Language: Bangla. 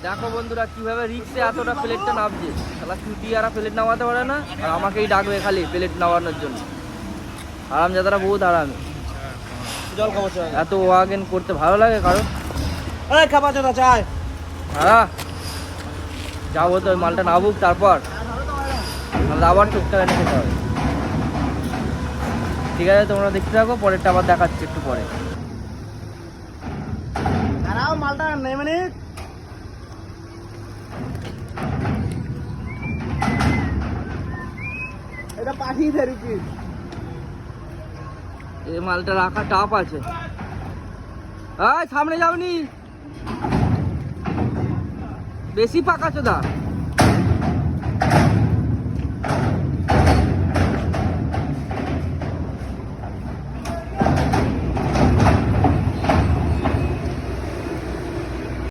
দেখো বন্ধুরা কিভাবে রিক্সে এতটা প্লেটটা নামছে। শালা চুটিয়ারা প্লেট নামাতে পারে না, আর আমাকেই ডাকবে খালি প্লেট নামানোর জন্য। আরাম যাতারা বহুত আরামে। জল খাবো চল। এত ওয়াগেন করতে ভালো লাগে কারণ এই খাবা চোদা চাই। হ্যাঁ যাবো তো, ওই মালটা নামুক তারপর আবার টুকটা এনে খেতে হবে। ঠিক আছে তোমরা দেখতে থাকো, পরেরটা আবার দেখাচ্ছি একটু পরে। দাঁড়াও মালটা নেমে নি। এটা পাঠিয়ে দে রিকি। এই মালটা রাখা টাপ আছে। এই সামনে যাওনি, বেশি পাকা চোদা।